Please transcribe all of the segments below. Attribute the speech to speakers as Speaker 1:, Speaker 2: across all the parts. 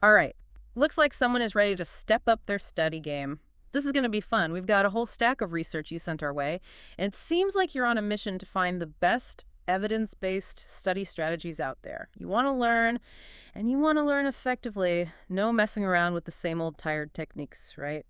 Speaker 1: All right. Looks like someone is ready to step up their study game. This is going to be fun. We've got a whole stack of research you sent our way, and it seems like you're on a mission to find the best evidence-based study strategies out there. You want to learn, and you want to learn effectively. No messing around with the same old tired techniques, right?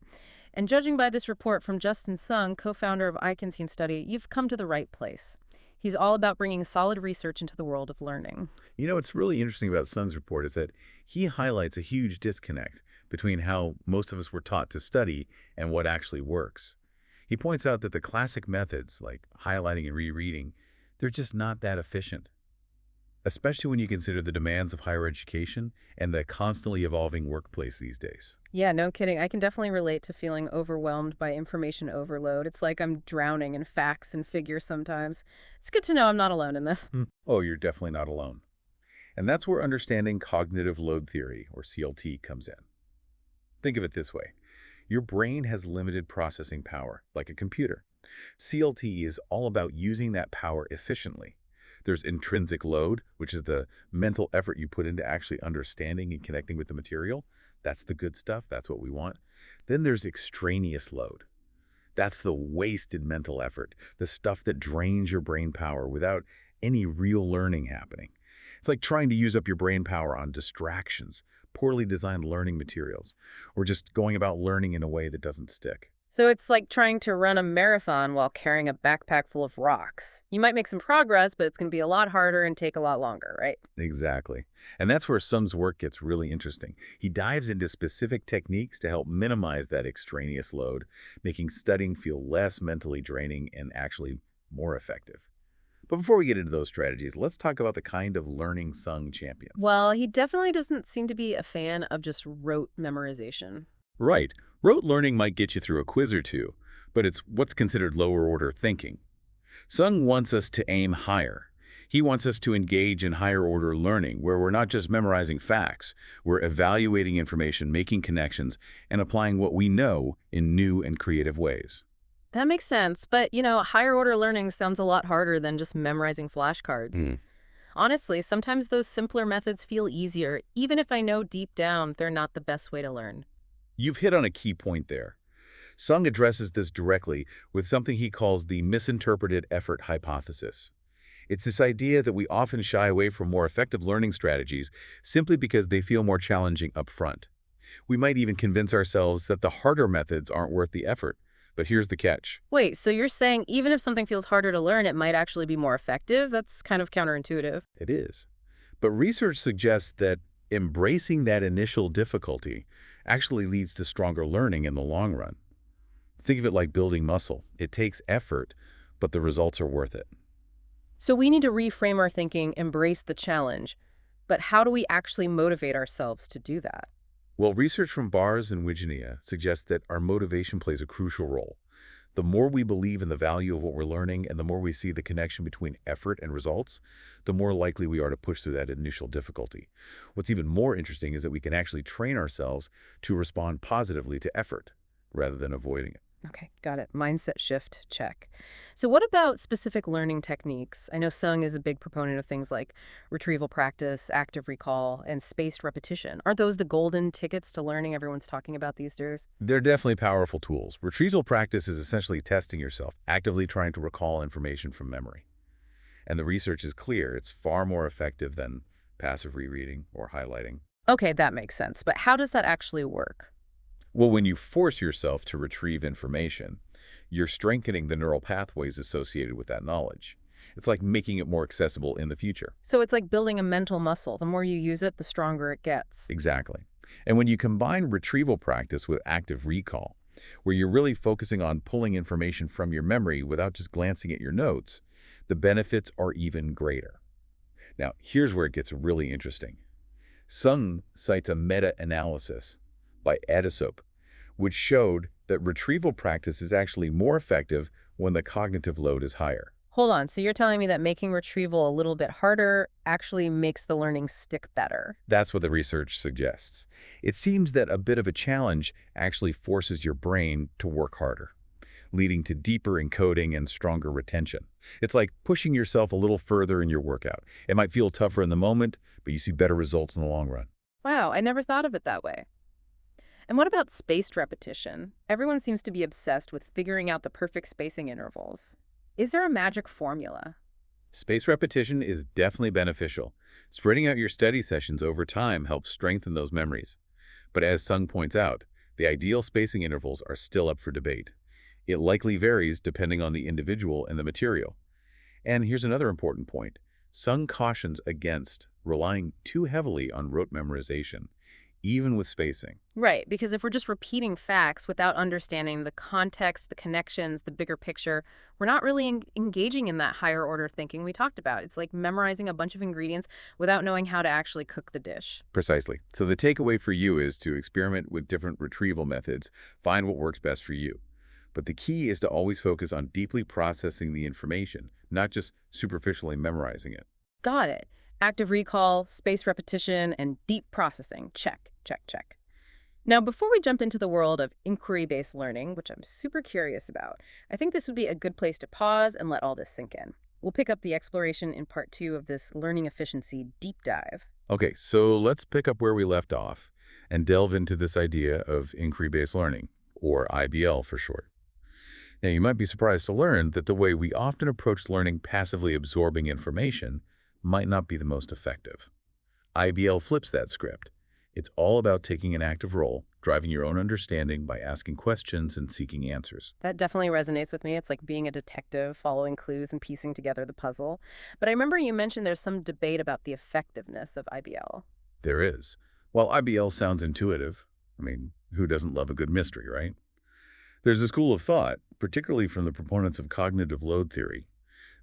Speaker 1: And judging by this report from Justin Sung, co-founder of iCanteen Study, you've come to the right place. He's all about bringing solid research into the world of learning.
Speaker 2: You know, what's really interesting about Sun's report is that he highlights a huge disconnect between how most of us were taught to study and what actually works. He points out that the classic methods, like highlighting and rereading, they're just not that efficient, especially when you consider the demands of higher education and the constantly evolving workplace these days.
Speaker 1: Yeah, no kidding. I can definitely relate to feeling overwhelmed by information overload. It's like I'm drowning in facts and figures sometimes. It's good to know I'm not alone in this.
Speaker 2: Oh, you're definitely not alone. And that's where understanding cognitive load theory, or CLT, comes in. Think of it this way. Your brain has limited processing power, like a computer. CLT is all about using that power efficiently. There's intrinsic load, which is the mental effort you put into actually understanding and connecting with the material. That's the good stuff. That's what we want. Then there's extraneous load. That's the wasted mental effort, the stuff that drains your brain power without any real learning happening. It's like trying to use up your brain power on distractions, poorly designed learning materials, or just going about learning in a way that doesn't stick.
Speaker 1: So it's like trying to run a marathon while carrying a backpack full of rocks. You might make some progress, but it's going to be a lot harder and take a lot longer, right?
Speaker 2: Exactly. And that's where Sung's work gets really interesting. He dives into specific techniques to help minimize that extraneous load, making studying feel less mentally draining and actually more effective. But before we get into those strategies, let's talk about the kind of learning Sung champions.
Speaker 1: Well, he definitely doesn't seem to be a fan of just rote memorization.
Speaker 2: Right. Rote learning might get you through a quiz or two, but it's what's considered lower order thinking. Sung wants us to aim higher. He wants us to engage in higher order learning, where we're not just memorizing facts, we're evaluating information, making connections, and applying what we know in new and creative ways.
Speaker 1: That makes sense, but higher order learning sounds a lot harder than just memorizing flashcards. Honestly, sometimes those simpler methods feel easier, even if I know deep down they're not the best way to learn.
Speaker 2: You've hit on a key point there. Sung addresses this directly with something he calls the misinterpreted effort hypothesis. It's this idea that we often shy away from more effective learning strategies simply because they feel more challenging up front. We might even convince ourselves that the harder methods aren't worth the effort. But here's the catch.
Speaker 1: Wait, so you're saying even if something feels harder to learn, it might actually be more effective? That's kind of counterintuitive.
Speaker 2: It is. But research suggests that embracing that initial difficulty actually leads to stronger learning in the long run. Think of it like building muscle. It takes effort, but the results are worth it.
Speaker 1: So we need to reframe our thinking, embrace the challenge. But how do we actually motivate ourselves to do that?
Speaker 2: Well, research from Bars and Wijnia suggests that our motivation plays a crucial role. The more we believe in the value of what we're learning and the more we see the connection between effort and results, the more likely we are to push through that initial difficulty. What's even more interesting is that we can actually train ourselves to respond positively to effort rather than avoiding it.
Speaker 1: Okay, got it. Mindset shift, check. So what about specific learning techniques? I know Sung is a big proponent of things like retrieval practice, active recall, and spaced repetition. Aren't those the golden tickets to learning everyone's talking about these days?
Speaker 2: They're definitely powerful tools. Retrieval practice is essentially testing yourself, actively trying to recall information from memory. And the research is clear. It's far more effective than passive rereading or highlighting.
Speaker 1: Okay, that makes sense. But how does that actually work?
Speaker 2: Well, when you force yourself to retrieve information, you're strengthening the neural pathways associated with that knowledge. It's like making it more accessible in the future.
Speaker 1: So it's like building a mental muscle. The more you use it, the stronger it gets.
Speaker 2: Exactly. And when you combine retrieval practice with active recall, where you're really focusing on pulling information from your memory without just glancing at your notes, the benefits are even greater. Now, here's where it gets really interesting. Sung cites a meta-analysis by Edisop, which showed that retrieval practice is actually more effective when the cognitive load is higher.
Speaker 1: Hold on, so you're telling me that making retrieval a little bit harder actually makes the learning stick better?
Speaker 2: That's what the research suggests. It seems that a bit of a challenge actually forces your brain to work harder, leading to deeper encoding and stronger retention. It's like pushing yourself a little further in your workout. It might feel tougher in the moment, but you see better results in the long run.
Speaker 1: Wow, I never thought of it that way. And what about spaced repetition? Everyone seems to be obsessed with figuring out the perfect spacing intervals. Is there a magic formula?
Speaker 2: Space repetition is definitely beneficial. Spreading out your study sessions over time helps strengthen those memories. But as Sung points out, the ideal spacing intervals are still up for debate. It likely varies depending on the individual and the material. And here's another important point. Sung cautions against relying too heavily on rote memorization, even with spacing.
Speaker 1: Right, because if we're just repeating facts without understanding the context, the connections, the bigger picture, we're not really engaging in that higher order thinking we talked about. It's like memorizing a bunch of ingredients without knowing how to actually cook the dish.
Speaker 2: Precisely. So the takeaway for you is to experiment with different retrieval methods, find what works best for you. But the key is to always focus on deeply processing the information, not just superficially memorizing it.
Speaker 1: Got it. Active recall, space repetition, and deep processing. Check, check, check. Now, before we jump into the world of inquiry-based learning, which I'm super curious about, I think this would be a good place to pause and let all this sink in. We'll pick up the exploration in part two of this learning efficiency deep dive.
Speaker 2: Okay, so let's pick up where we left off and delve into this idea of inquiry-based learning, or IBL for short. Now, you might be surprised to learn that the way we often approach learning passively absorbing information might not be the most effective. IBL flips that script. It's all about taking an active role, driving your own understanding by asking questions and seeking answers.
Speaker 1: That definitely resonates with me. It's like being a detective, following clues and piecing together the puzzle. But I remember you mentioned there's some debate about the effectiveness of IBL.
Speaker 2: There is. While IBL sounds intuitive, who doesn't love a good mystery, right? There's a school of thought, particularly from the proponents of cognitive load theory,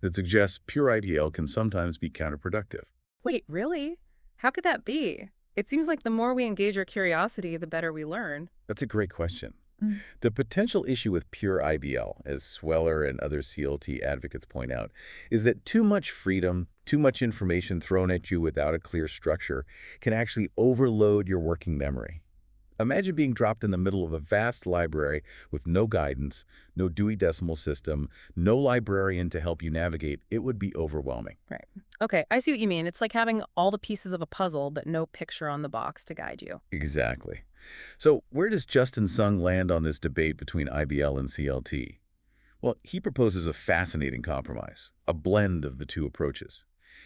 Speaker 2: that suggests pure IBL can sometimes be counterproductive.
Speaker 1: Wait, really? How could that be? It seems like the more we engage our curiosity, the better we learn.
Speaker 2: That's a great question.
Speaker 1: Mm.
Speaker 2: The potential issue with pure IBL, as Sweller and other CLT advocates point out, is that too much freedom, too much information thrown at you without a clear structure can actually overload your working memory. Imagine being dropped in the middle of a vast library with no guidance, no Dewey Decimal System, no librarian to help you navigate. It would be overwhelming.
Speaker 1: Right. Okay, I see what you mean. It's like having all the pieces of a puzzle, but no picture on the box to guide you.
Speaker 2: Exactly. So where does Justin Sung land on this debate between IBL and CLT? Well, he proposes a fascinating compromise, a blend of the two approaches.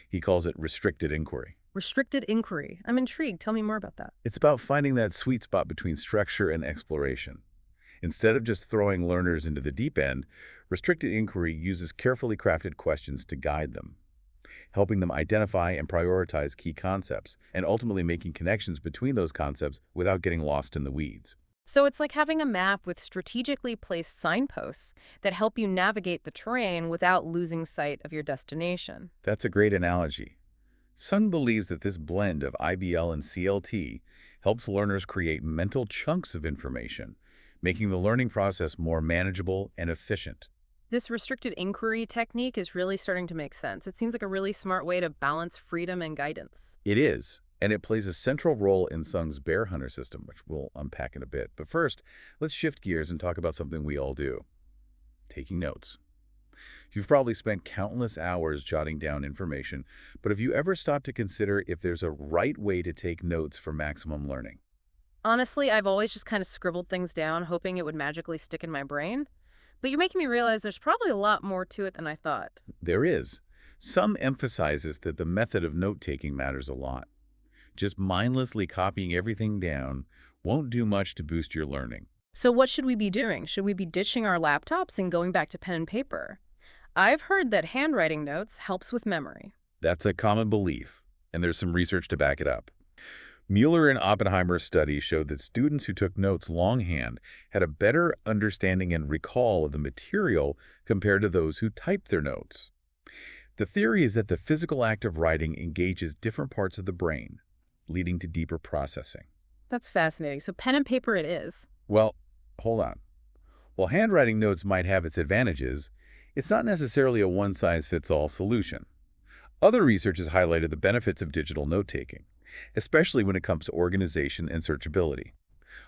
Speaker 2: He calls it restricted inquiry.
Speaker 1: Restricted inquiry. I'm intrigued. Tell me more about that.
Speaker 2: It's about finding that sweet spot between structure and exploration. Instead of just throwing learners into the deep end, restricted inquiry uses carefully crafted questions to guide them, helping them identify and prioritize key concepts, and ultimately making connections between those concepts without getting lost in the weeds.
Speaker 1: So it's like having a map with strategically placed signposts that help you navigate the terrain without losing sight of your destination.
Speaker 2: That's a great analogy. Sung believes that this blend of IBL and CLT helps learners create mental chunks of information, making the learning process more manageable and efficient.
Speaker 1: This restricted inquiry technique is really starting to make sense. It seems like a really smart way to balance freedom and guidance.
Speaker 2: It is, and it plays a central role in Sung's bear hunter system, which we'll unpack in a bit. But first, let's shift gears and talk about something we all do: taking notes. You've probably spent countless hours jotting down information, but have you ever stopped to consider if there's a right way to take notes for maximum learning?
Speaker 1: Honestly, I've always just kind of scribbled things down, hoping it would magically stick in my brain. But you're making me realize there's probably a lot more to it than I thought.
Speaker 2: There is. Some emphasizes that the method of note-taking matters a lot. Just mindlessly copying everything down won't do much to boost your learning.
Speaker 1: So what should we be doing? Should we be ditching our laptops and going back to pen and paper? I've heard that handwriting notes helps with memory.
Speaker 2: That's a common belief, and there's some research to back it up. Mueller and Oppenheimer's study showed that students who took notes longhand had a better understanding and recall of the material compared to those who typed their notes. The theory is that the physical act of writing engages different parts of the brain, leading to deeper processing.
Speaker 1: That's fascinating. So pen and paper it is.
Speaker 2: Well, hold on. While handwriting notes might have its advantages, it's not necessarily a one-size-fits-all solution. Other research has highlighted the benefits of digital note-taking, especially when it comes to organization and searchability.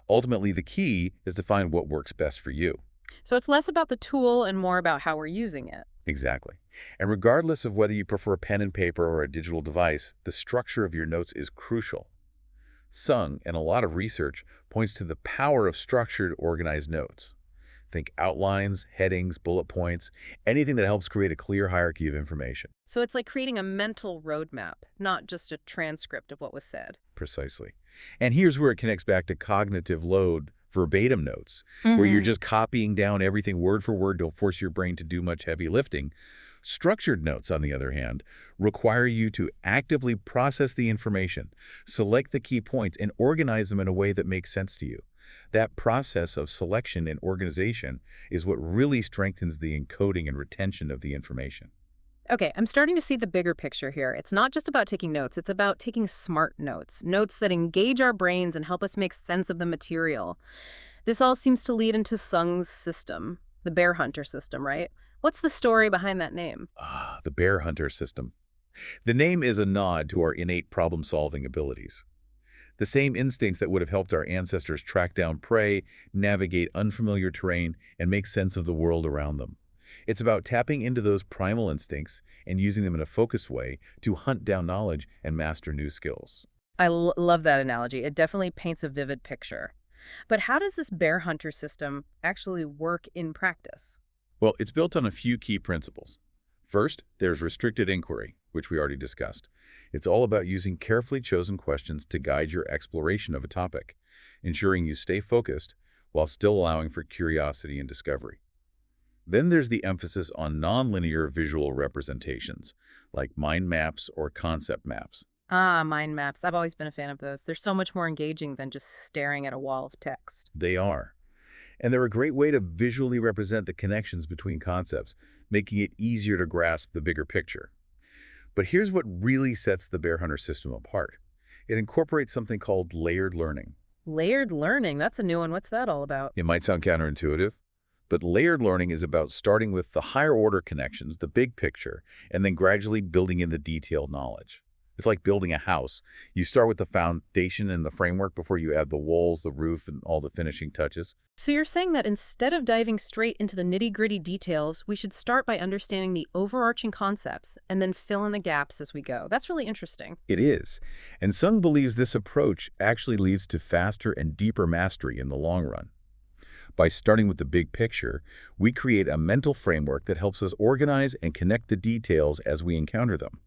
Speaker 2: Ultimately, the key is to find what works best for you.
Speaker 1: So it's less about the tool and more about how we're using it.
Speaker 2: Exactly. And regardless of whether you prefer pen and paper or a digital device, the structure of your notes is crucial. Sung and a lot of research points to the power of structured, organized notes. Think outlines, headings, bullet points, anything that helps create a clear hierarchy of information.
Speaker 1: So it's like creating a mental roadmap, not just a transcript of what was said.
Speaker 2: Precisely. And here's where it connects back to cognitive load verbatim notes, where you're
Speaker 1: Hmm.
Speaker 2: just copying down everything word for word. Don't force your brain to do much heavy lifting. Structured notes, on the other hand, require you to actively process the information, select the key points, and organize them in a way that makes sense to you. That process of selection and organization is what really strengthens the encoding and retention of the information.
Speaker 1: Okay, I'm starting to see the bigger picture here. It's not just about taking notes, it's about taking smart notes, notes that engage our brains and help us make sense of the material. This all seems to lead into Sung's system, the bear hunter system, right? What's the story behind that name?
Speaker 2: Ah, the bear hunter system. The name is a nod to our innate problem-solving abilities. The same instincts that would have helped our ancestors track down prey, navigate unfamiliar terrain, and make sense of the world around them. It's about tapping into those primal instincts and using them in a focused way to hunt down knowledge and master new skills.
Speaker 1: I love that analogy. It definitely paints a vivid picture. But how does this bear hunter system actually work in practice?
Speaker 2: Well, it's built on a few key principles. First, there's restricted inquiry, which we already discussed. It's all about using carefully chosen questions to guide your exploration of a topic, ensuring you stay focused while still allowing for curiosity and discovery. Then there's the emphasis on nonlinear visual representations, like mind maps or concept maps.
Speaker 1: Ah, mind maps. I've always been a fan of those. They're so much more engaging than just staring at a wall of text.
Speaker 2: They are. And they're a great way to visually represent the connections between concepts, making it easier to grasp the bigger picture. But here's what really sets the Bear Hunter system apart. It incorporates something called layered learning.
Speaker 1: Layered learning, that's a new one. What's that all about?
Speaker 2: It might sound counterintuitive, but layered learning is about starting with the higher order connections, the big picture, and then gradually building in the detailed knowledge. It's like building a house. You start with the foundation and the framework before you add the walls, the roof, and all the finishing touches.
Speaker 1: So you're saying that instead of diving straight into the nitty-gritty details, we should start by understanding the overarching concepts and then fill in the gaps as we go. That's really interesting.
Speaker 2: It is. And Sung believes this approach actually leads to faster and deeper mastery in the long run. By starting with the big picture, we create a mental framework that helps us organize and connect the details as we encounter them.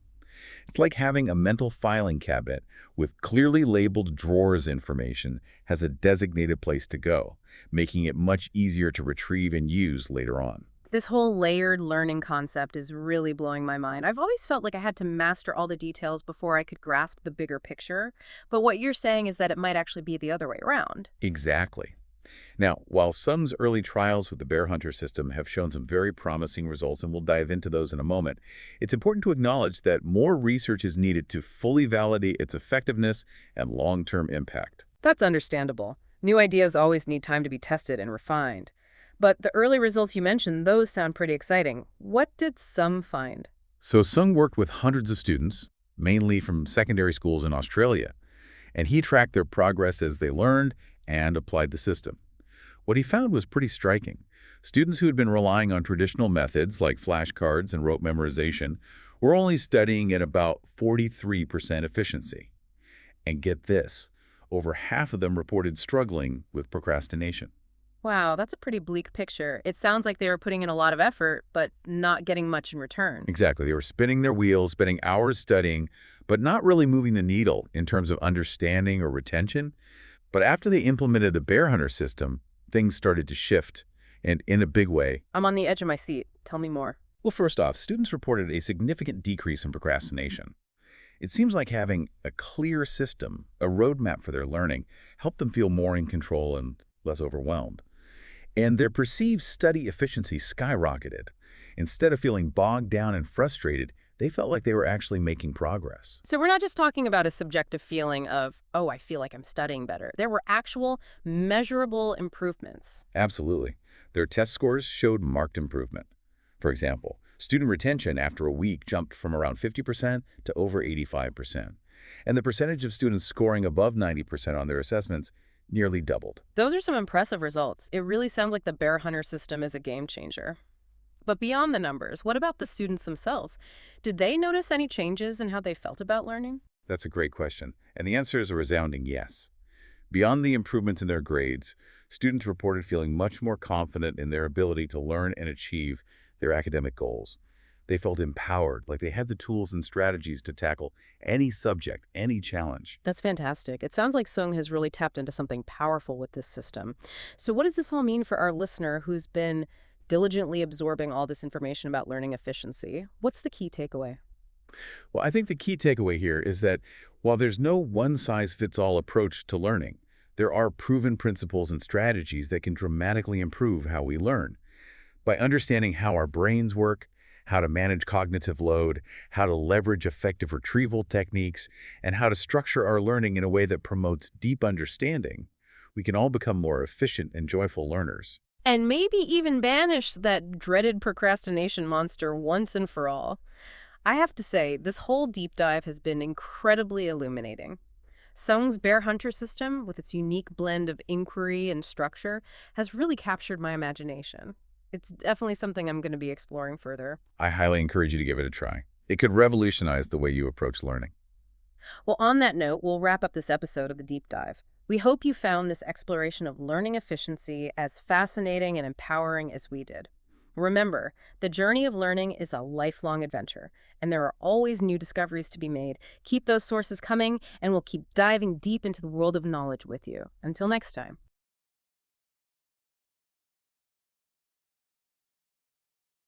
Speaker 2: It's like having a mental filing cabinet with clearly labeled drawers. Information has a designated place to go, making it much easier to retrieve and use later on.
Speaker 1: This whole layered learning concept is really blowing my mind. I've always felt like I had to master all the details before I could grasp the bigger picture, but what you're saying is that it might actually be the other way around.
Speaker 2: Exactly. Now, while Sung's early trials with the Bear Hunter system have shown some very promising results, and we'll dive into those in a moment, it's important to acknowledge that more research is needed to fully validate its effectiveness and long-term impact.
Speaker 1: That's understandable. New ideas always need time to be tested and refined. But the early results you mentioned, those sound pretty exciting. What did some find?
Speaker 2: So Sung worked with hundreds of students, mainly from secondary schools in Australia, and he tracked their progress as they learned and applied the system. What he found was pretty striking. Students who had been relying on traditional methods like flashcards and rote memorization were only studying at about 43% efficiency. And get this, over half of them reported struggling with procrastination.
Speaker 1: Wow, that's a pretty bleak picture. It sounds like they were putting in a lot of effort, but not getting much in return.
Speaker 2: Exactly. They were spinning their wheels, spending hours studying, but not really moving the needle in terms of understanding or retention. But after they implemented the Bear Hunter system, things started to shift, and in a big way.
Speaker 1: I'm on the edge of my seat. Tell me more.
Speaker 2: Well, first off, students reported a significant decrease in procrastination. It seems like having a clear system, a roadmap for their learning, helped them feel more in control and less overwhelmed. And their perceived study efficiency skyrocketed. Instead of feeling bogged down and frustrated, they felt like they were actually making progress.
Speaker 1: So we're not just talking about a subjective feeling of, oh, I feel like I'm studying better. There were actual measurable improvements.
Speaker 2: Absolutely. Their test scores showed marked improvement. For example, student retention after a week jumped from around 50% to over 85%. And the percentage of students scoring above 90% on their assessments nearly doubled.
Speaker 1: Those are some impressive results. It really sounds like the Bear Hunter system is a game changer. But beyond the numbers, what about the students themselves? Did they notice any changes in how they felt about learning?
Speaker 2: That's a great question. And the answer is a resounding yes. Beyond the improvements in their grades, students reported feeling much more confident in their ability to learn and achieve their academic goals. They felt empowered, like they had the tools and strategies to tackle any subject, any challenge.
Speaker 1: That's fantastic. It sounds like Sung has really tapped into something powerful with this system. So what does this all mean for our listener who's been diligently absorbing all this information about learning efficiency? What's the key takeaway?
Speaker 2: Well, I think the key takeaway here is that while there's no one-size-fits-all approach to learning, there are proven principles and strategies that can dramatically improve how we learn. By understanding how our brains work, how to manage cognitive load, how to leverage effective retrieval techniques, and how to structure our learning in a way that promotes deep understanding, we can all become more efficient and joyful learners.
Speaker 1: And maybe even banish that dreaded procrastination monster once and for all. I have to say, this whole deep dive has been incredibly illuminating. Sung's Bear Hunter system, with its unique blend of inquiry and structure, has really captured my imagination. It's definitely something I'm going to be exploring further.
Speaker 2: I highly encourage you to give it a try. It could revolutionize the way you approach learning.
Speaker 1: Well, on that note, we'll wrap up this episode of the Deep Dive. We hope you found this exploration of learning efficiency as fascinating and empowering as we did. Remember, the journey of learning is a lifelong adventure, and there are always new discoveries to be made. Keep those sources coming, and we'll keep diving deep into the world of knowledge with you. Until next time.